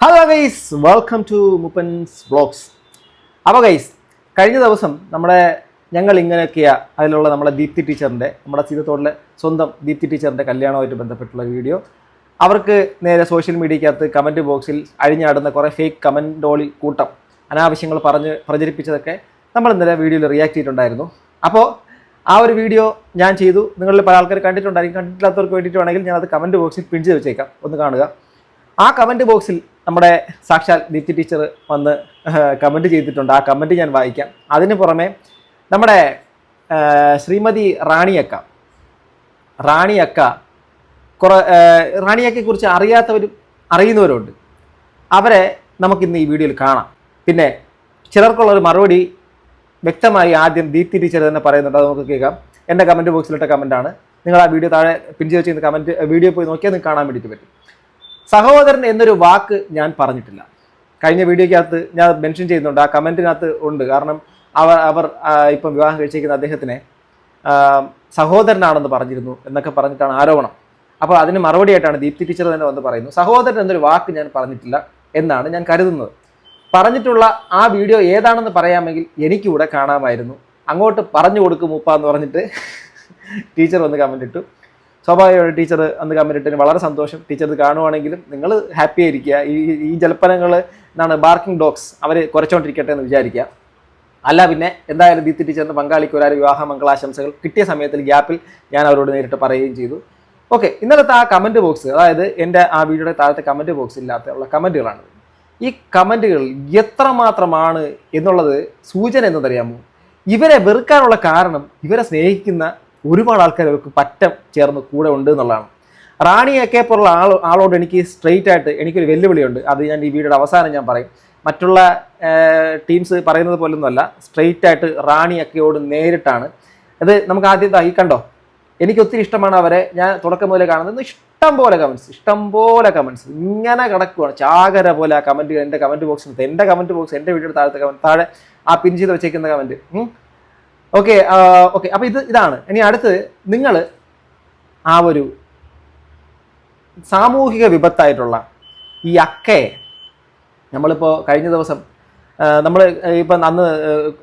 Hello guys, welcome to Muppan's vlogs. അപ്പോൾ guys, കഴിഞ്ഞ ദിവസം ഞങ്ങൾ ഇങ്ങനെയൊക്കെയാ അതിലുള്ള നമ്മുടെ ദീപ്തി ടീച്ചറിൻ്റെ, നമ്മുടെ സീതത്തോടിലെ സ്വന്തം ദീപ്തി ടീച്ചറിൻ്റെ കല്യാണവുമായിട്ട് ബന്ധപ്പെട്ടുള്ള വീഡിയോ അവർക്ക് നേരെ സോഷ്യൽ മീഡിയക്കകത്ത് കമൻറ്റ് ബോക്സിൽ അഴിഞ്ഞാടുന്ന കുറേ ഫേക്ക് കമൻറ്റോളി കൂട്ടം അനാവശ്യങ്ങൾ പറഞ്ഞ് പ്രചരിപ്പിച്ചതൊക്കെ നമ്മൾ ഇന്നലെ വീഡിയോയിൽ റിയാക്ട് ചെയ്തിട്ടുണ്ടായിരുന്നു. അപ്പോൾ ആ ഒരു വീഡിയോ ഞാൻ ചെയ്തു. നിങ്ങളിൽ പല ആൾക്കാർ കണ്ടിട്ടുണ്ടായിരിക്കും. കണ്ടിട്ടില്ലാത്തവർക്ക് വേണ്ടിയിട്ട് വേണമെങ്കിൽ ഞാനത് കമൻറ്റ് ബോക്സിൽ പിൻ ചെയ്ത് വെച്ചേക്കാം, ഒന്ന് കാണുക. ആ കമൻറ്റ് ബോക്സിൽ നമ്മുടെ സാക്ഷാൽ ദീപ്തി ടീച്ചർ വന്ന് കമൻറ്റ് ചെയ്തിട്ടുണ്ട്. ആ കമൻറ്റ് ഞാൻ വായിക്കാം. അതിന് പുറമെ നമ്മുടെ ശ്രീമതി റാണിയക്ക റാണിയക്കയെക്കുറിച്ച് അറിയാത്തവരും അറിയുന്നവരുണ്ട്. അവരെ നമുക്കിന്ന് ഈ വീഡിയോയിൽ കാണാം. പിന്നെ ചിലർക്കുള്ളൊരു മറുപടി വ്യക്തമായി ആദ്യം ദീപ്തി ടീച്ചർ തന്നെ പറയുന്നുണ്ട്. അത് നമുക്ക് കേൾക്കാം. എൻ്റെ കമൻറ്റ് ബോക്സിലിട്ട കമൻറ്റാണ്. നിങ്ങൾ ആ വീഡിയോ താഴെ പിൻ ചെയ്ത് വെച്ചിരുന്ന കമൻറ്റ് വീഡിയോ പോയി നോക്കിയാൽ നിങ്ങൾക്ക് കാണാൻ വേണ്ടിയിട്ട് പറ്റും. സഹോദരൻ എന്നൊരു വാക്ക് ഞാൻ പറഞ്ഞിട്ടില്ല. കഴിഞ്ഞ വീഡിയോയ്ക്കകത്ത് ഞാൻ മെൻഷൻ ചെയ്യുന്നുണ്ട്, ആ കമൻറ്റിനകത്ത് ഉണ്ട്. കാരണം അവർ ഇപ്പം വിവാഹം കഴിച്ചിരിക്കുന്ന അദ്ദേഹത്തിനെ സഹോദരനാണെന്ന് പറഞ്ഞിരുന്നു എന്നൊക്കെ പറഞ്ഞിട്ടാണ് ആരോപണം. അപ്പോൾ അതിന് മറുപടിയായിട്ടാണ് ദീപ്തി ടീച്ചർ തന്നെ വന്ന് പറയുന്നു, സഹോദരൻ എന്നൊരു വാക്ക് ഞാൻ പറഞ്ഞിട്ടില്ല എന്നാണ് ഞാൻ കരുതുന്നത്. പറഞ്ഞിട്ടുള്ള ആ വീഡിയോ ഏതാണെന്ന് പറയാമെങ്കിൽ എനിക്കിവിടെ കാണാമായിരുന്നു. അങ്ങോട്ട് പറഞ്ഞു കൊടുക്കും മൂപ്പ എന്ന് പറഞ്ഞിട്ട് ടീച്ചർ വന്ന് കമൻ്റ് ഇട്ടു. സ്വാഭാവികമായിട്ട് ടീച്ചർ അന്ന് കമൻറ്റ് ഇട്ടതിന് വളരെ സന്തോഷം. ടീച്ചർ ഇത് കാണുവാണെങ്കിലും നിങ്ങൾ ഹാപ്പി ആയിരിക്കുക. ഈ ജലപ്പനങ്ങൾ എന്താണ് ബാർക്കിംഗ് ഡോഗ്സ് അവർ കുറച്ചുകൊണ്ടിരിക്കട്ടെ എന്ന് വിചാരിക്കുക. അല്ല പിന്നെ എന്തായാലും ദീപ്തി ടീച്ചറിന് പങ്കാളിക്ക് ഒരാൾ വിവാഹ മംഗളാശംസകൾ കിട്ടിയ സമയത്തിൽ ഗ്യാപ്പിൽ ഞാൻ അവരോട് നേരിട്ട് പറയുകയും ചെയ്തു. ഓക്കെ, ഇന്നലത്തെ ആ കമൻറ്റ് ബോക്സ്, അതായത് എൻ്റെ ആ വീഡിയോയുടെ താഴത്തെ കമൻറ്റ് ബോക്സില്ലാത്ത കമൻറ്റുകളാണ്. ഈ കമൻറ്റുകൾ എത്രമാത്രമാണ് എന്നുള്ളത് സൂചന എന്തെന്നറിയാമോ? ഇവരെ വെറുക്കാനുള്ള കാരണം ഇവരെ സ്നേഹിക്കുന്ന ഒരുപാട് ആൾക്കാർ അവർക്ക് പറ്റം ചേർന്ന് കൂടെ ഉണ്ട് എന്നുള്ളതാണ്. റാണിയൊക്കെ പോലുള്ള ആളോട് എനിക്ക് സ്ട്രെയിറ്റ് ആയിട്ട് എനിക്കൊരു വെല്ലുവിളിയുണ്ട്. അത് ഞാൻ ഈ വീഡിയോയുടെ അവസാനം ഞാൻ പറയും. മറ്റുള്ള ടീംസ് പറയുന്നത് പോലൊന്നുമല്ല, സ്ട്രെയിറ്റ് ആയിട്ട് റാണിയൊക്കെയോട് നേരിട്ടാണ്. അത് നമുക്ക് ആദ്യം ഈ കണ്ടോ, എനിക്ക് ഒത്തിരി ഇഷ്ടമാണ് അവരെ. ഞാൻ തുടക്കം മുതലേ കാണുന്നത് ഇഷ്ടം പോലെ കമൻറ്റ്സ് ഇങ്ങനെ കിടക്കുവാണ് ചാകര പോലെ. ആ കമൻറ്റ് എൻ്റെ കമൻറ്റ് ബോക്സിനകത്ത്, എൻ്റെ കമൻറ്റ് ബോക്സ്, എൻ്റെ വീഡിയോയുടെ താഴെ ആ പിൻ ചെയ്ത് വെച്ചേക്കുന്ന കമൻറ്റ്. ഓക്കെ. അപ്പോൾ ഇതാണ്. ഇനി അടുത്ത് നിങ്ങൾ ആ ഒരു സാമൂഹിക വിപത്തായിട്ടുള്ള ഈ അക്കയെ, നമ്മളിപ്പോൾ കഴിഞ്ഞ ദിവസം ഇപ്പം അന്ന്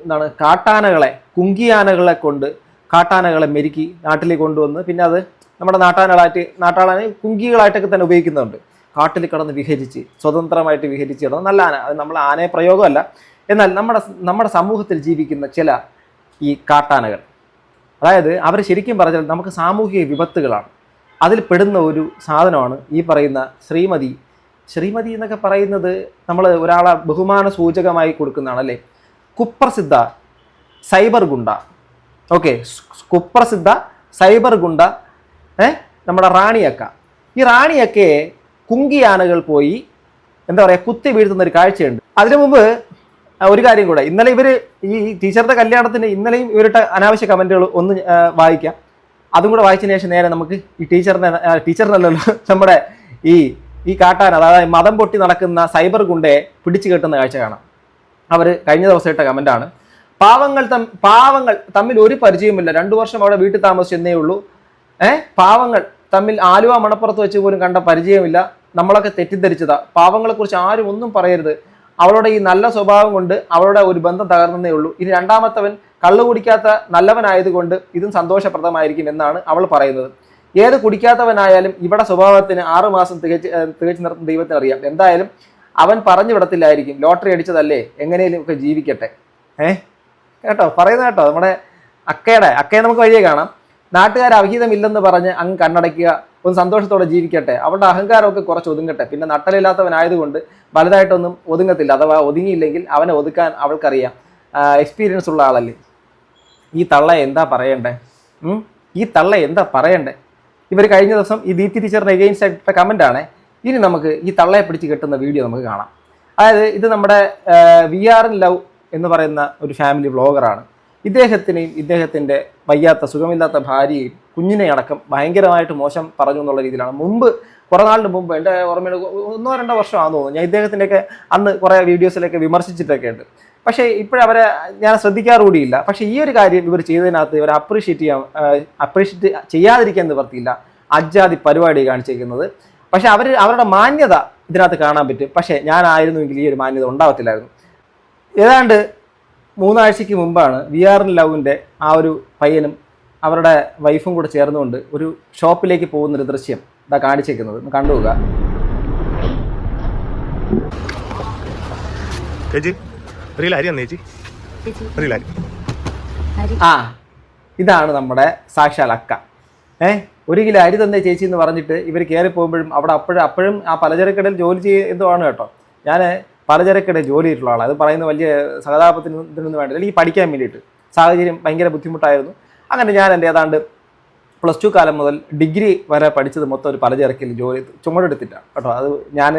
എന്താണ് കാട്ടാനകളെ, കുങ്കിയാനകളെ കൊണ്ട് കാട്ടാനകളെ മെരുക്കി നാട്ടിലേക്ക് കൊണ്ടുവന്ന് പിന്നെ അത് നമ്മുടെ നാട്ടാളാനെ കുങ്കികളായിട്ടൊക്കെ തന്നെ ഉപയോഗിക്കുന്നുണ്ട്. കാട്ടിൽ കിടന്ന് വിഹരിച്ച് സ്വതന്ത്രമായിട്ട് വിഹരിച്ച് കിടന്ന് നല്ല ആന, അത് നമ്മൾ ആനയെ പ്രയോഗമല്ല, എന്നാൽ നമ്മുടെ സമൂഹത്തിൽ ജീവിക്കുന്ന ചില ഈ കാട്ടാനകൾ, അതായത് അവർ ശരിക്കും പറഞ്ഞാൽ നമുക്ക് സാമൂഹിക വിപത്തുകളാണ്. അതിൽ പെടുന്ന ഒരു സാധനമാണ് ഈ പറയുന്ന ശ്രീമതി എന്നൊക്കെ പറയുന്നത്. നമ്മൾ ഒരാളെ ബഹുമാന സൂചകമായി കൊടുക്കുന്നതാണ് അല്ലേ. കുപ്രസിദ്ധ സൈബർ ഗുണ്ട, ഓക്കെ, കുപ്രസിദ്ധ സൈബർ ഗുണ്ട നമ്മുടെ റാണിയക്ക. ഈ റാണിയക്കയെ കുങ്കിയാനകൾ പോയി എന്താ പറയുക കുത്തി വീഴ്ത്തുന്ന ഒരു കാഴ്ചയുണ്ട്. അതിനു മുമ്പ് ഒരു കാര്യം കൂടെ, ഇന്നലെ ഈ ടീച്ചറുടെ കല്യാണത്തിന് ഇന്നലെയും ഇവരുടെ അനാവശ്യ കമൻറ്റുകൾ ഒന്ന് വായിക്കാം. അതും കൂടെ വായിച്ചതിന് ശേഷം നേരെ നമുക്ക് ഈ ടീച്ചറിനല്ലല്ലോ നമ്മുടെ ഈ കാട്ടാൻ, അതായത് മതം പൊട്ടി നടക്കുന്ന സൈബർ ഗുണ്ടയെ പിടിച്ചു കെട്ടുന്ന കാഴ്ച കാണാം. അവർ കഴിഞ്ഞ ദിവസം ഇട്ട കമൻറ്റാണ്. പാവങ്ങൾ തമ്മിൽ ഒരു പരിചയമില്ല, 2 വർഷം അവിടെ വീട്ടിൽ താമസിച്ചെന്നേ ഉള്ളൂ. പാവങ്ങൾ തമ്മിൽ ആലുവ മണപ്പുറത്ത് വെച്ച് പോലും കണ്ട പരിചയമില്ല. നമ്മളൊക്കെ തെറ്റിദ്ധരിച്ചതാ. പാവങ്ങളെക്കുറിച്ച് ആരും ഒന്നും പറയരുത്. അവളുടെ ഈ നല്ല സ്വഭാവം കൊണ്ട് അവളുടെ ഒരു ബന്ധം തകർന്നേ ഉള്ളൂ. ഇനി രണ്ടാമത്തവൻ കള്ളു കുടിക്കാത്ത നല്ലവനായതുകൊണ്ട് ഇതും സന്തോഷപ്രദമായിരിക്കും എന്നാണ് അവൾ പറയുന്നത്. ഏത് കുടിക്കാത്തവനായാലും ഇവിടെ സ്വഭാവത്തിന് 6 മാസം തികച്ചു നിർത്തുന്ന ദൈവത്തിന് അറിയാം. എന്തായാലും അവൻ പറഞ്ഞു വിടത്തില്ലായിരിക്കും, ലോട്ടറി അടിച്ചതല്ലേ, എങ്ങനെയും ഒക്കെ ജീവിക്കട്ടെ. കേട്ടോ പറയുന്നത് കേട്ടോ. നമ്മുടെ അക്കയെ നമുക്ക് വഴിയെ കാണാം. നാട്ടുകാർ അവിഹിതമില്ലെന്ന് പറഞ്ഞ് അങ്ങ് കണ്ണടയ്ക്കുക, ഒന്ന് സന്തോഷത്തോടെ ജീവിക്കട്ടെ, അവളുടെ അഹങ്കാരമൊക്കെ കുറച്ച് ഒതുങ്ങട്ടെ. പിന്നെ നട്ടലില്ലാത്തവനായതുകൊണ്ട് വലുതായിട്ടൊന്നും ഒതുങ്ങത്തില്ല. അഥവാ ഒതുങ്ങിയില്ലെങ്കിൽ അവനെ ഒതുക്കാൻ അവൾക്കറിയാം, എക്സ്പീരിയൻസ് ഉള്ള ആളല്ലേ. ഈ തള്ള എന്താ പറയണ്ടേ? ഇവർ കഴിഞ്ഞ ദിവസം ഈ ദീപ്തി ടീച്ചറിന് എഗെയിൻസ്റ്റ് ആയിട്ട കമൻ്റാണ്. ഇനി നമുക്ക് ഈ തള്ളയെ പിടിച്ച് കെട്ടുന്ന വീഡിയോ നമുക്ക് കാണാം. അതായത് ഇത് നമ്മുടെ VR ലവ് എന്ന് പറയുന്ന ഒരു ഫാമിലി വ്ളോഗറാണ്. ഇദ്ദേഹത്തിൻ്റെ വയ്യാത്ത സുഖമില്ലാത്ത ഭാര്യയും കുഞ്ഞിനെ അടക്കം ഭയങ്കരമായിട്ട് മോശം പറഞ്ഞു എന്നുള്ള രീതിയിലാണ് കുറേ നാളിന് മുമ്പ്, എൻ്റെ ഓർമ്മയിൽ 1-2 വർഷമാണെന്ന് തോന്നുന്നു, ഞാൻ ഇദ്ദേഹത്തിൻ്റെയൊക്കെ അന്ന് കുറേ വീഡിയോസിലൊക്കെ വിമർശിച്ചിട്ടൊക്കെ ഉണ്ട്. പക്ഷേ ഇപ്പോഴവരെ ഞാൻ ശ്രദ്ധിക്കാറുകൂടിയില്ല. പക്ഷേ ഈ ഒരു കാര്യം ഇവർ ചെയ്തതിനകത്ത് ഇവർ അപ്രീഷിയേറ്റ് ചെയ്യാതിരിക്കാൻ നിവർത്തിയില്ല. അജാതി പരിപാടി കാണിച്ചിരിക്കുന്നത്. പക്ഷെ അവരുടെ മാന്യത ഇതിനകത്ത് കാണാൻ പറ്റും. പക്ഷേ ഞാനായിരുന്നുവെങ്കിൽ ഈ ഒരു മാന്യത ഉണ്ടാവത്തില്ലായിരുന്നു. ഏതാണ്ട് 3 ആഴ്ചയ്ക്ക് മുമ്പാണ് VR ലവിൻ്റെ ആ ഒരു പയ്യനും അവരുടെ വൈഫും കൂടെ ചേർന്നുകൊണ്ട് ഒരു ഷോപ്പിലേക്ക് പോകുന്നൊരു ദൃശ്യം ഇതാ കാണിച്ചേക്കുന്നത്. കണ്ടുപോകുക. ആ ഇതാണ് നമ്മുടെ സാക്ഷാൽ അക്ക. 1 കിലോ അരി തന്നെ ചേച്ചി എന്ന് പറഞ്ഞിട്ട് ഇവർ കയറി പോകുമ്പോഴും അവിടെ അപ്പോഴും ആ പലചരക്കടയിൽ ജോലി ചെയ്യുന്നതാണ് കേട്ടോ. ഞാൻ പലചരക്കടയിൽ ജോലി ചെയ്തിട്ടുള്ള ആളാണ്. അത് പറയുന്ന വലിയ സഹതാപത്തിനൊന്നും വേണ്ടില്ല, എനിക്ക് പഠിക്കാൻ വേണ്ടിയിട്ട് സാഹചര്യം ഭയങ്കര ബുദ്ധിമുട്ടായിരുന്നു. അങ്ങനെ ഞാൻ എൻ്റെ ഏതാണ്ട് +2 കാലം മുതൽ ഡിഗ്രി വരെ പഠിച്ചത് മൊത്തം ഒരു പലചരക്കിൽ ജോലി ചുമടെടുത്തിട്ടാണ് കേട്ടോ. അത് ഞാൻ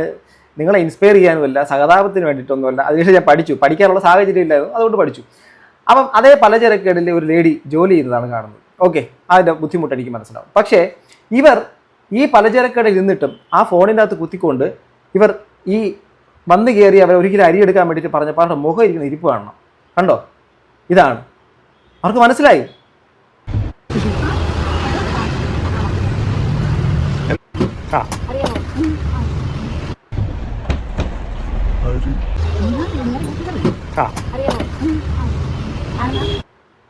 നിങ്ങളെ ഇൻസ്പയർ ചെയ്യാനുമല്ല, സഹതാപത്തിന് വേണ്ടിയിട്ടൊന്നുമല്ല. അതിനുശേഷം ഞാൻ പഠിക്കാനുള്ള സാഹചര്യം ഇല്ലായിരുന്നു, അതുകൊണ്ട് പഠിച്ചു. അപ്പം അതേ പലചരക്കടയിൽ ഒരു ലേഡി ജോലി ചെയ്യുന്നതാണ് കാണുന്നത്. ഓക്കെ, അതിൻ്റെ ബുദ്ധിമുട്ട് എനിക്ക് മനസ്സിലാവും. പക്ഷേ ഇവർ ഈ പലചരക്കടയിൽ നിന്നിട്ടും ആ ഫോണിൻ്റെ അകത്ത് കുത്തിക്കൊണ്ട് ഇവർ ഈ വന്ന് കയറി അവർ 1 കിലോ അരി എടുക്കാൻ വേണ്ടിയിട്ട് പറഞ്ഞപ്പോൾ അവരുടെ മുഖം ഇരിക്കുന്ന ഇരിപ്പ് കാണണം. കണ്ടോ? ഇതാണ് അവർക്ക് മനസ്സിലായി.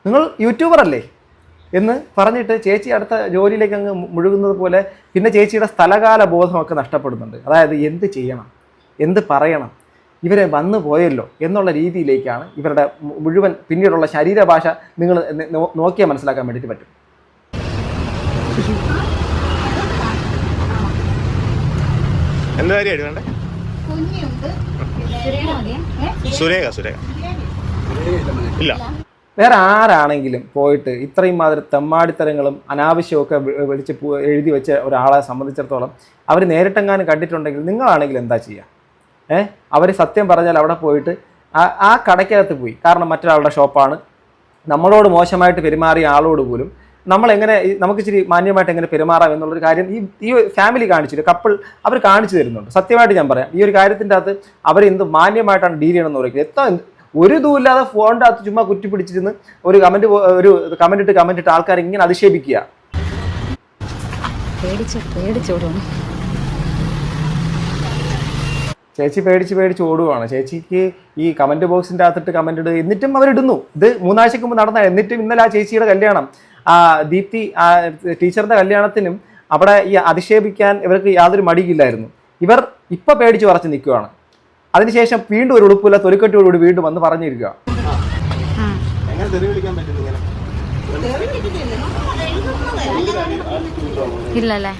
നിങ്ങൾ യൂട്യൂബർ അല്ലേ എന്ന് പറഞ്ഞിട്ട് ചേച്ചി അടുത്ത ജോലിയിലേക്ക് അങ്ങ് മുഴുകുന്നത് പോലെ പിന്നെ ചേച്ചിയുടെ സ്ഥലകാല ബോധമൊക്കെ നഷ്ടപ്പെടുന്നുണ്ട്. അതായത് എന്ത് ചെയ്യണം, എന്ത് പറയണം, ഇവരെ വന്നു പോയല്ലോ എന്നുള്ള രീതിയിലേക്കാണ് ഇവരുടെ മുഴുവൻ പിന്നീടുള്ള ശരീരഭാഷ നിങ്ങൾ നോക്കിയാൽ മനസ്സിലാക്കാൻ വേണ്ടിയിട്ട് പറ്റും. വേറെ ആരാണെങ്കിലും പോയിട്ട് ഇത്രയും മാതിരി തെമ്മാടിത്തരങ്ങളും അനാവശ്യമൊക്കെ വിളിച്ച് എഴുതി വെച്ച ഒരാളെ സംബന്ധിച്ചിടത്തോളം അവർ നേരിട്ടെങ്ങാനും കണ്ടിട്ടുണ്ടെങ്കിൽ നിങ്ങളാണെങ്കിൽ എന്താ ചെയ്യുക? അവർ സത്യം പറഞ്ഞാൽ അവിടെ പോയിട്ട് ആ കടയ്ക്കകത്ത് പോയി, കാരണം മറ്റൊരാളുടെ ഷോപ്പാണ്, നമ്മളോട് മോശമായിട്ട് പെരുമാറിയ ആളോട് പോലും നമുക്ക് ഇച്ചിരി മാന്യമായിട്ട് എങ്ങനെ പെരുമാറാം എന്നുള്ളൊരു കാര്യം ഈ ഫാമിലി കാണിച്ചിട്ട് കപ്പിൾ അവർ കാണിച്ചു തരുന്നുണ്ട്. സത്യമായിട്ട് ഞാൻ പറയാം, ഈ ഒരു കാര്യത്തിൻ്റെ അകത്ത് അവർ എന്ത് മാന്യമായിട്ടാണ് ഡീൽ ചെയ്യണമെന്ന് പറയുന്നത്. ഒരു ഇതുമില്ലാതെ ഫോണിൻ്റെ അകത്ത് ചുമ്മാ കുറ്റി പിടിച്ചിരുന്ന് ഒരു കമന്റ് ഇട്ട് ആൾക്കാർ ഇങ്ങനെ അധിക്ഷേപിക്കുക. ചേച്ചി പേടിച്ച് ഓടുവാണ്. ചേച്ചിക്ക് ഈ കമന്റ് ബോക്സിൻ്റെ അകത്തിട്ട് കമന്റ് ഇടുക, എന്നിട്ടും അവരിടുന്നു. ഇത് 3 ആഴ്ചക്ക് മുമ്പ് നടന്ന, എന്നിട്ടും ഇന്നലെ ആ ചേച്ചിയുടെ കല്യാണം, ആ ദീപ്തി ആ ടീച്ചറിന്റെ കല്യാണത്തിനും അവിടെ ഈ അധിക്ഷേപിക്കാൻ ഇവർക്ക് യാതൊരു മടിയില്ലായിരുന്നു. ഇവർ ഇപ്പൊ പേടിച്ച് പറച്ച് നിൽക്കുകയാണ്. അതിനുശേഷം വീണ്ടും ഒരു ഉടുപ്പില്ല തൊലിക്കെട്ടിയോടുകൂടി വീണ്ടും വന്ന് പറഞ്ഞിരിക്കുക. ഇല്ലല്ലേ,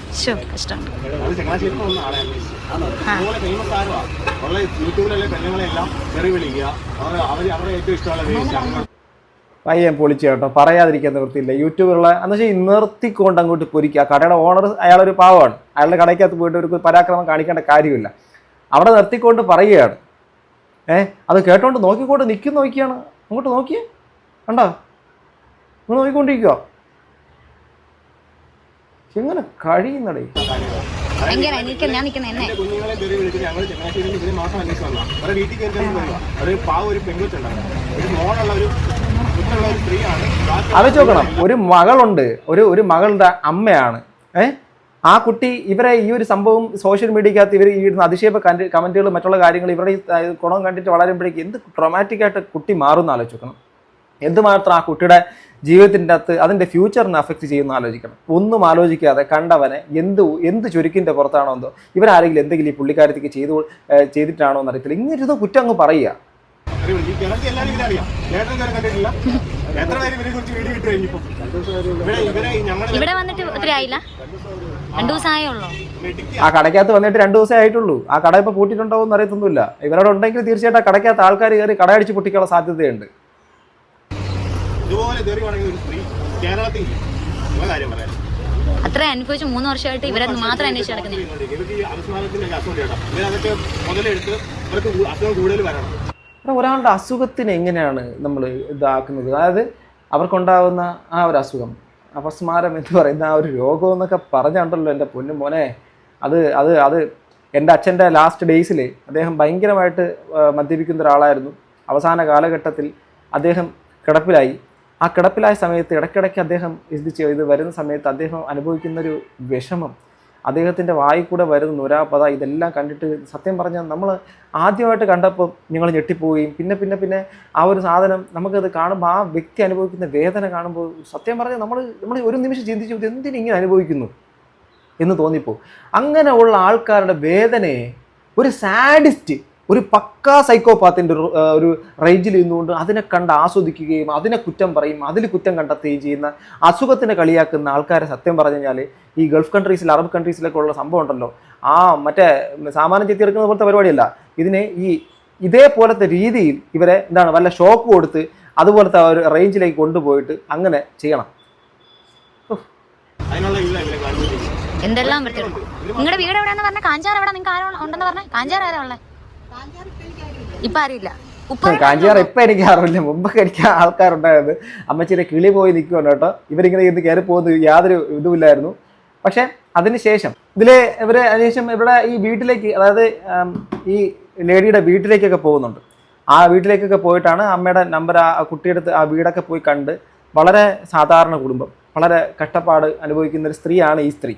പയ്യൻ പൊളിച്ചു കേട്ടോ, പറയാതിരിക്കാൻ നിവൃത്തിയില്ല. യൂട്യൂബിലുള്ള എന്ന് വെച്ചാൽ നിർത്തിക്കൊണ്ട് അങ്ങോട്ട് പൊരിക്കുക. കടയുടെ ഓണർ അയാളൊരു പാവമാണ്, അയാളുടെ കടയ്ക്കകത്ത് പോയിട്ട് ഒരു പരാക്രമം കാണിക്കേണ്ട കാര്യമില്ല. അവിടെ നിർത്തിക്കൊണ്ട് പറയുകയാണ്. അത് കേട്ടോണ്ട് നോക്കിക്കൊണ്ട് നോക്കിയാണ്. അങ്ങോട്ട് നോക്കിയേ, കണ്ടോ? നിങ്ങൾ നോക്കിക്കൊണ്ടിരിക്കുക. എങ്ങനെ കഴിയുന്നടേ? ആലോചിച്ച് നോക്കണം, ഒരു മകളുണ്ട്, ഒരു മകളുടെ അമ്മയാണ്. ആ കുട്ടി ഇവരെ ഈ ഒരു സംഭവം സോഷ്യൽ മീഡിയക്കകത്ത് ഇവർ ഈ അധിക്ഷേപ കമന്റുകൾ മറ്റുള്ള കാര്യങ്ങൾ ഇവരുടെ ഈ ഗുണം കണ്ടിട്ട് വളരുമ്പോഴേക്ക് എന്ത് ട്രോമാറ്റിക്കായിട്ട് കുട്ടി മാറുമെന്ന് ആലോചിക്കണം. എന്തുമാത്രം ആ കുട്ടിയുടെ ജീവിതത്തിൻ്റെ അകത്ത് അതിൻ്റെ ഫ്യൂച്ചറിനെ അഫക്റ്റ് ചെയ്യുന്ന ആലോചിക്കണം. ഒന്നും ആലോചിക്കാതെ കണ്ടവനെ എന്ത് ചുരുക്കിൻ്റെ പുറത്താണോ എന്തോ ഇവരാരെങ്കിലും എന്തെങ്കിലും ഈ പുള്ളിക്കാരത്തേക്ക് ചെയ്തിട്ടാണോ എന്നറിയത്തില്ല, ഇങ്ങനൊരു കുറ്റം അങ്ങ് പറയുക. ഇവിടെ വന്നിട്ട് ഒത്തിരി ആയില്ല, 2 ദിവസമായേ ഉള്ളൂ. ആ കടയ്ക്കകത്ത് വന്നിട്ട് 2 ദിവസമേ ആയിട്ടുള്ളൂ. ആ കട ഇപ്പൊ പൂട്ടിയിട്ടുണ്ടാവും എന്ന് അറിയത്തൊന്നുമില്ല. ഇവരോട് ഉണ്ടെങ്കിൽ തീർച്ചയായിട്ടും കടയ്ക്കകത്ത് ആൾക്കാർ കയറി കടയടിച്ച് പൊട്ടിക്കാനുള്ള സാധ്യതയുണ്ട്. അത്ര അനുഭവിച്ച് 3 വർഷമായിട്ട് ഇവരെ മാത്രം അന്വേഷിച്ച് നടക്കുന്നത്. ഒരാളുടെ അസുഖത്തിന് എങ്ങനെയാണ് നമ്മൾ ഇതാക്കുന്നത്? അതായത് അവർക്കുണ്ടാകുന്ന ആ ഒരു അസുഖം, അപസ്മാരം എന്ന് പറയുന്ന ആ ഒരു രോഗം എന്നൊക്കെ പറഞ്ഞുണ്ടല്ലോ എൻ്റെ പൊന്നു മോനെ. അത് എൻ്റെ അച്ഛൻ്റെ ലാസ്റ്റ് ഡേയ്സിൽ അദ്ദേഹം ഭയങ്കരമായിട്ട് മദ്യപിക്കുന്ന ഒരാളായിരുന്നു. അവസാന കാലഘട്ടത്തിൽ അദ്ദേഹം കിടപ്പിലായി. ആ കിടപ്പിലായ സമയത്ത് ഇടയ്ക്കിടയ്ക്ക് അദ്ദേഹം ഇത് വരുന്ന സമയത്ത് അദ്ദേഹം അനുഭവിക്കുന്നൊരു വിഷമം, അദ്ദേഹത്തിൻ്റെ വായിൽ കൂടെ വരുന്ന നുരാപത ഇതെല്ലാം കണ്ടിട്ട് സത്യം പറഞ്ഞാൽ നമ്മൾ ആദ്യമായിട്ട് കണ്ടപ്പോൾ ഞങ്ങൾ ഞെട്ടിപ്പോവുകയും പിന്നെ ആ ഒരു സാധനം നമുക്കത് കാണുമ്പോൾ ആ വ്യക്തി അനുഭവിക്കുന്ന വേദന കാണുമ്പോൾ സത്യം പറഞ്ഞാൽ നമ്മൾ ഒരു നിമിഷം ചിന്തിച്ചു എന്തിനും ഇങ്ങനെ അനുഭവിക്കുന്നു എന്ന് തോന്നിപ്പോവും. അങ്ങനെയുള്ള ആൾക്കാരുടെ വേദനയെ ഒരു സാഡിസ്റ്റ്, ഒരു പക്കാ സൈക്കോപാത്തിൻ്റെ ഒരു റേഞ്ചിൽ നിന്നുകൊണ്ട് അതിനെ കണ്ട് ആസ്വദിക്കുകയും അതിനെ കുറ്റം പറയും, അതിൽ കുറ്റം കണ്ടെത്തുകയും ചെയ്യുന്ന അസുഖത്തിനെ കളിയാക്കുന്ന ആൾക്കാരെ സത്യം പറഞ്ഞു കഴിഞ്ഞാൽ ഈ ഗൾഫ് കൺട്രീസിൽ, അറബ് കൺട്രീസിലൊക്കെ ഉള്ള സംഭവം ഉണ്ടല്ലോ, ആ മറ്റേ സാമാനം ചെത്തി എടുക്കുന്ന പോലത്തെ പരിപാടിയല്ല ഇതിനെ. ഇതേപോലത്തെ രീതിയിൽ ഇവരെ വല്ല ഷോക്ക് കൊടുത്ത് അതുപോലത്തെ ഒരു റേഞ്ചിലേക്ക് കൊണ്ടുപോയിട്ട് അങ്ങനെ ചെയ്യണം. എന്തെല്ലാം നിങ്ങളുടെ വീട് എവിടെയാണെന്ന് പറഞ്ഞ കാഞ്ചാർ എവിടെ? നിങ്ങൾക്ക് ആരോ ഉണ്ടെന്ന് പറഞ്ഞ കാഞ്ചാർ ആരാ ഉള്ളത്? ഇപ്പൊ അറിയില്ല. കാഞ്ചാർ ഇപ്പം എനിക്ക് അറിയില്ല, മുമ്പൊക്കെ എനിക്ക് ആൾക്കാരുണ്ടായിരുന്നു. അമ്മച്ചിയുടെ കിളി പോയി നിൽക്കുവാണ് കേട്ടോ. ഇവരിങ്ങനെ ഇന്ന് കയറി പോകുന്ന യാതൊരു ഇതുമില്ലായിരുന്നു. പക്ഷെ അതിനുശേഷം അതിനുശേഷം ഇവിടെ ഈ വീട്ടിലേക്ക്, അതായത് ഈ ലേഡിയുടെ വീട്ടിലേക്കൊക്കെ പോകുന്നുണ്ട്. ആ വീട്ടിലേക്കൊക്കെ പോയിട്ടാണ് അമ്മയുടെ നമ്പർ ആ കുട്ടിയെടുത്ത് ആ വീടൊക്കെ പോയി കണ്ട്. വളരെ സാധാരണ കുടുംബം, വളരെ കഷ്ടപ്പാട് അനുഭവിക്കുന്ന ഒരു സ്ത്രീയാണ് ഈ സ്ത്രീ.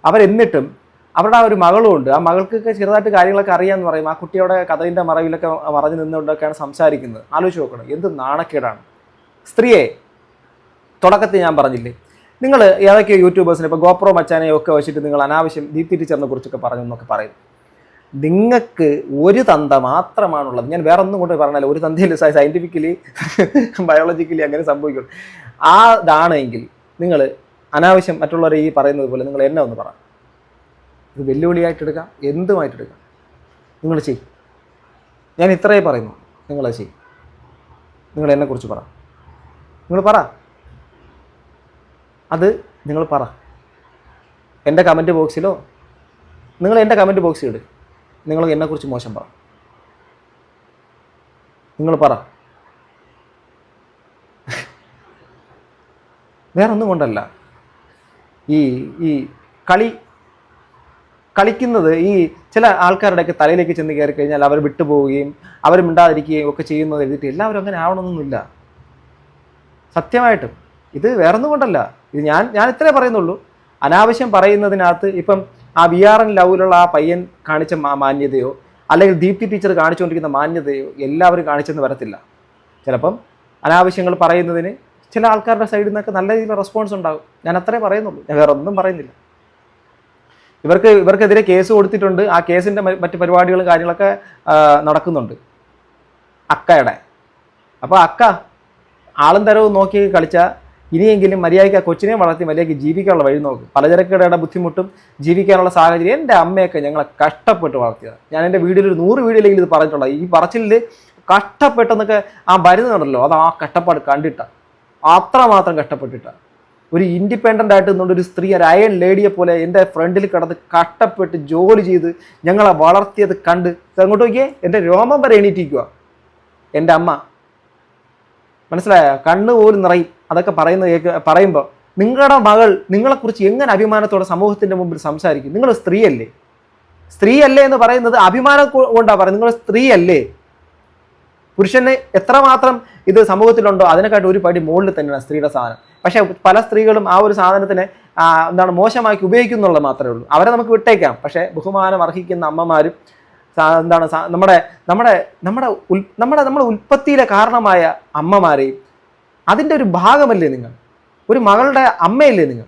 അവരെന്നിട്ടും അവരുടെ ആ ഒരു മകളും ഉണ്ട്. ആ മകൾക്കൊക്കെ ചെറുതായിട്ട് കാര്യങ്ങളൊക്കെ അറിയാമെന്ന് പറയും. ആ കുട്ടിയുടെ കഥയിൻ്റെ മറവിലൊക്കെ മറഞ്ഞു നിന്നുകൊണ്ടൊക്കെയാണ് സംസാരിക്കുന്നത്. ആലോചിച്ച് നോക്കണം, എന്ത് നാണക്കേടാണ്. സ്ത്രീയെ തുടക്കത്തിൽ ഞാൻ പറഞ്ഞില്ലേ, നിങ്ങൾ ഏതൊക്കെയോ യൂട്യൂബേഴ്സിനെ ഇപ്പോൾ ഗോപ്രോ മച്ചാനെയോ ഒക്കെ വെച്ചിട്ട് നിങ്ങൾ അനാവശ്യം ദീപ്തി ടീച്ചറിനെ കുറിച്ചൊക്കെ പറഞ്ഞു എന്നൊക്കെ പറയുന്നു. നിങ്ങൾക്ക് ഒരു തന്ത മാത്രമാണുള്ളത്. ഞാൻ വേറെ ഒന്നും കൊണ്ട് പറഞ്ഞാൽ ഒരു തന്തയിൽ സയൻറ്റിഫിക്കലി ബയോളജിക്കലി അങ്ങനെ സംഭവിക്കുള്ളൂ. അതാണെങ്കിൽ നിങ്ങൾ അനാവശ്യം മറ്റുള്ളവരെ ഈ പറയുന്നത് പോലെ നിങ്ങൾ എന്നെ ഒന്ന് പറ. ഇത് വെല്ലുവിളിയായിട്ടെടുക്കാം, എന്തുമായിട്ടെടുക്കാം. നിങ്ങൾ ചെയ്യും. ഞാൻ ഇത്രയേ പറയുന്നു, നിങ്ങളത് ചെയ്യും. നിങ്ങൾ എന്നെക്കുറിച്ച് പറ, നിങ്ങൾ പറ, അത് നിങ്ങൾ പറ. എൻ്റെ കമൻറ്റ് ബോക്സിലോ നിങ്ങൾ എൻ്റെ കമൻറ്റ് ബോക്സിൽ ഇട്. നിങ്ങൾ എന്നെക്കുറിച്ച് മോശം പറ, നിങ്ങൾ പറ. വേറൊന്നും കൊണ്ടല്ല. ഈ കളിക്കുന്നത് ഈ ചില ആൾക്കാരുടെയൊക്കെ തലയിലേക്ക് ചെന്ന് കയറി കഴിഞ്ഞാൽ അവർ വിട്ടുപോവുകയും അവർ മിണ്ടാതിരിക്കുകയും ഒക്കെ ചെയ്യുന്നത് എഴുതിയിട്ട് എല്ലാവരും അങ്ങനെ ആവണമെന്നൊന്നുമില്ല. സത്യമായിട്ടും ഇത് വേറൊന്നും കൊണ്ടല്ല. ഇത് ഞാൻ ഇത്രേ പറയുന്നുള്ളൂ. അനാവശ്യം പറയുന്നതിനകത്ത് ഇപ്പം ആ VRN ലവിലുള്ള ആ പയ്യൻ കാണിച്ച മാന്യതയോ അല്ലെങ്കിൽ ദീപ്തി ടീച്ചർ കാണിച്ചുകൊണ്ടിരിക്കുന്ന മാന്യതയോ എല്ലാവരും കാണിച്ചെന്ന് വരത്തില്ല. ചിലപ്പം അനാവശ്യങ്ങൾ പറയുന്നതിന് ചില ആൾക്കാരുടെ സൈഡിൽ നിന്നൊക്കെ നല്ല രീതിയിലുള്ള റെസ്പോൺസ് ഉണ്ടാകും. ഞാൻ അത്രേ പറയുന്നുള്ളൂ, ഞാൻ വേറെ ഒന്നും പറയുന്നില്ല. ഇവർക്കെതിരെ കേസ് കൊടുത്തിട്ടുണ്ട്. ആ കേസിൻ്റെ മറ്റ് പരിപാടികളും കാര്യങ്ങളൊക്കെ നടക്കുന്നുണ്ട് അക്കയുടെ. അപ്പോൾ അക്ക ആളും തരവും നോക്കി കളിച്ചാൽ ഇനിയെങ്കിലും മര്യാദയ്ക്ക് ആ കൊച്ചിനെ വളർത്തി മര്യാദയ്ക്ക് ജീവിക്കാനുള്ള വഴി നോക്കും. പലചരക്കടയുടെ ബുദ്ധിമുട്ടും ജീവിക്കാനുള്ള സാഹചര്യം എൻ്റെ അമ്മയൊക്കെ ഞങ്ങളെ കഷ്ടപ്പെട്ട് വളർത്തിയത്. ഞാൻ എൻ്റെ വീഡിയോയിൽ ഒരു 100 വീഡിയോയിലെങ്കിലും ഇത് പറഞ്ഞിട്ടുള്ളത്. ഈ പറച്ചിലിൽ കഷ്ടപ്പെട്ടെന്നൊക്കെ ആ വരുന്നുണ്ടല്ലോ, അത് ആ കഷ്ടപ്പാട് കണ്ടിട്ടാണ്, അത്രമാത്രം കഷ്ടപ്പെട്ടിട്ടാണ്. ഒരു ഇൻഡിപെൻഡൻ്റ് ആയിട്ട് നിന്നുകൊണ്ട് ഒരു സ്ത്രീ, ഒരു അയൺ ലേഡിയെ പോലെ എൻ്റെ ഫ്രണ്ടിൽ കിടന്ന് കഷ്ടപ്പെട്ട് ജോലി ചെയ്ത് ഞങ്ങളെ വളർത്തിയത് കണ്ട് അങ്ങോട്ട് നോക്കിയേ, എൻ്റെ രോമം വരെ എണീറ്റിക്കുക എൻ്റെ അമ്മ. മനസ്സിലായോ? കണ്ണ് പോലും നിറയും അതൊക്കെ പറയുമ്പോൾ. നിങ്ങളുടെ മകൾ നിങ്ങളെക്കുറിച്ച് എങ്ങനെ അഭിമാനത്തോടെ സമൂഹത്തിൻ്റെ മുമ്പിൽ സംസാരിക്കും? നിങ്ങൾ സ്ത്രീയല്ലേ? സ്ത്രീയല്ലേ എന്ന് പറയുന്നത് അഭിമാനം കൊണ്ടാണ് പറയുന്നത്. നിങ്ങൾ സ്ത്രീയല്ലേ? പുരുഷന് എത്രമാത്രം ഇത് സമൂഹത്തിലുണ്ടോ അതിനെക്കാട്ടും ഒരു പടി മുകളിൽ തന്നെയാണ് സ്ത്രീയുടെ സാധനം. പക്ഷേ പല സ്ത്രീകളും ആ ഒരു സാധനത്തിനെ മോശമാക്കി ഉപയോഗിക്കുന്നുള്ളത് മാത്രമേ ഉള്ളൂ. അവരെ നമുക്ക് വിട്ടേക്കാം. പക്ഷേ ബഹുമാനം അർഹിക്കുന്ന അമ്മമാരും നമ്മുടെ ഉൽപ്പത്തിയിലെ കാരണമായ അമ്മമാരെയും അതിൻ്റെ ഒരു ഭാഗമല്ലേ നിങ്ങൾ? ഒരു മകളുടെ അമ്മയല്ലേ നിങ്ങൾ?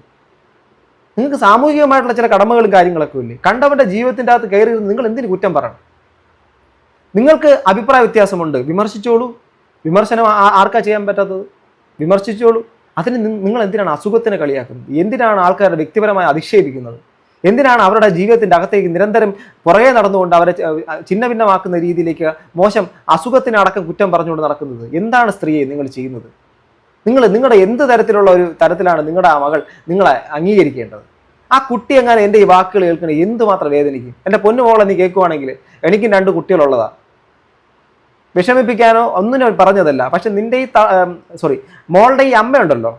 നിങ്ങൾക്ക് സാമൂഹികമായിട്ടുള്ള ചില കടമകളും കാര്യങ്ങളൊക്കെ ഇല്ലേ? കണ്ടവൻ്റെ ജീവിതത്തിൻ്റെ അകത്ത് കയറി നിങ്ങൾ എന്തിനു കുറ്റം പറയണം? നിങ്ങൾക്ക് അഭിപ്രായ വ്യത്യാസമുണ്ട്, വിമർശിച്ചോളൂ. വിമർശനം ആർക്കാ ചെയ്യാൻ പറ്റാത്തത്? വിമർശിച്ചോളൂ. അതിന് നിങ്ങൾ എന്തിനാണ് അസുഖത്തിനെ കളിയാക്കുന്നത്? എന്തിനാണ് ആൾക്കാരുടെ വ്യക്തിപരമായി അധിക്ഷേപിക്കുന്നത്? എന്തിനാണ് അവരുടെ ജീവിതത്തിൻ്റെ അകത്തേക്ക് നിരന്തരം പുറകെ നടന്നുകൊണ്ട് അവരെ ഛിന്ന ഭിന്നമാക്കുന്ന രീതിയിലേക്ക് മോശം അസുഖത്തിനടക്കം കുറ്റം പറഞ്ഞുകൊണ്ട് നടക്കുന്നത്? എന്താണ് സ്ത്രീയെ നിങ്ങൾ ചെയ്യുന്നത്? നിങ്ങളുടെ എന്ത് തരത്തിലുള്ള ഒരു തരത്തിലാണ് നിങ്ങളുടെ ആ മകൾ നിങ്ങളെ അംഗീകരിക്കേണ്ടത്? ആ കുട്ടി എങ്ങനെ എൻ്റെ ഈ വാക്കുകൾ കേൾക്കണേ എന്തുമാത്രം വേദനിക്കും. എൻ്റെ പൊന്നുമോളെ നീ കേൾക്കുവാണെങ്കിൽ എനിക്കും 2 കുട്ടികളുള്ളതാണ്. വിഷമിപ്പിക്കാനോ ഒന്നിനും പറഞ്ഞതല്ല. പക്ഷെ നിൻ്റെ ഈ മോളുടെ ഈ അമ്മയുണ്ടല്ലോ,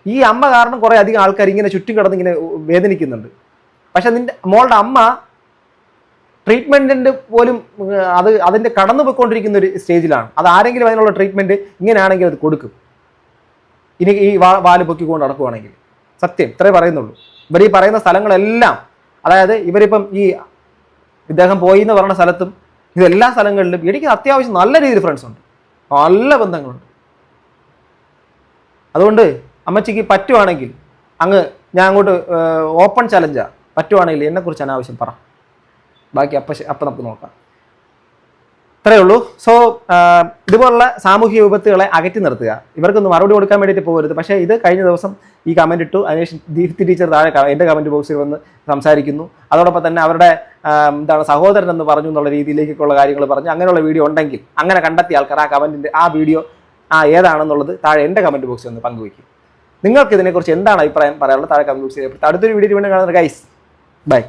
ഈ അമ്മ കാരണം കുറേ അധികം ആൾക്കാർ ഇങ്ങനെ ചുറ്റും കിടന്ന് ഇങ്ങനെ വേദനിക്കുന്നുണ്ട്. പക്ഷെ മോളുടെ അമ്മ ട്രീറ്റ്മെൻറ്റിൻ്റെ പോലും അതിൻ്റെ കടന്നു പോയിക്കൊണ്ടിരിക്കുന്ന ഒരു സ്റ്റേജിലാണ്. അത് ആരെങ്കിലും അതിനുള്ള ട്രീറ്റ്മെൻറ്റ് ഇങ്ങനെയാണെങ്കിൽ അത് കൊടുക്കും. ഇനി ഈ വാല് പൊക്കിക്കൊണ്ട് നടക്കുവാണെങ്കിൽ. സത്യം ഇത്രേ പറയുന്നുള്ളൂ. ഇവർ ഈ പറയുന്ന സ്ഥലങ്ങളെല്ലാം അതായത് ഇവരിപ്പം ഈ ഇദ്ദേഹം പോയി എന്ന് പറഞ്ഞ സ്ഥലത്തും ഇതെല്ലാ സ്ഥലങ്ങളിലും എനിക്ക് അത്യാവശ്യം നല്ല രീതിയിൽ ഫ്രണ്ട്സ് ഉണ്ട്, നല്ല ബന്ധങ്ങളുണ്ട്. അതുകൊണ്ട് അമ്മച്ചിക്ക് പറ്റുവാണെങ്കിൽ അങ്ങ് ഞാൻ അങ്ങോട്ട് ഓപ്പൺ ചലഞ്ചാ, പറ്റുവാണെങ്കിൽ എന്നെക്കുറിച്ച് അനാവശ്യം പറ, ബാക്കി അപ്പം നമുക്ക് നോക്കാം. ഇത്രയേ ഉള്ളൂ. സോ ഇതുപോലുള്ള സാമൂഹിക വിപത്തുകളെ അകറ്റി നിർത്തുക. ഇവർക്കൊന്ന് മറുപടി കൊടുക്കാൻ വേണ്ടിയിട്ട് പോകരുത്. പക്ഷേ ഇത് കഴിഞ്ഞ ദിവസം ഈ കമൻറ്റ് ഇട്ടു, അതിനുശേഷം ദീപ്തി ടീച്ചർ താഴെ എൻ്റെ കമൻറ്റ് ബോക്സിൽ വന്ന് സംസാരിക്കുന്നു. അതോടൊപ്പം തന്നെ അവരുടെ എന്താണ് സഹോദരൻ എന്ന് പറഞ്ഞു എന്നുള്ള രീതിയിലേക്കുള്ള കാര്യങ്ങൾ പറഞ്ഞു. അങ്ങനെയുള്ള വീഡിയോ ഉണ്ടെങ്കിൽ അങ്ങനെ കണ്ടെത്തിയ ആൾക്കാർ ആ കമൻറ്റിൻ്റെ ആ വീഡിയോ ഏതാണെന്നുള്ളത് താഴെ എൻ്റെ കമൻറ്റ് ബോക്സിൽ ഒന്ന് പങ്കുവയ്ക്കും. നിങ്ങൾക്ക് ഇതിനെക്കുറിച്ച് എന്താണ് അഭിപ്രായം പറയാനുള്ളത് താഴെ കമൻറ്റ് ബോക്സിൽ. അടുത്തൊരു വീഡിയോ വീണ്ടും കാണുന്നത് ഗൈസ്, ബൈ.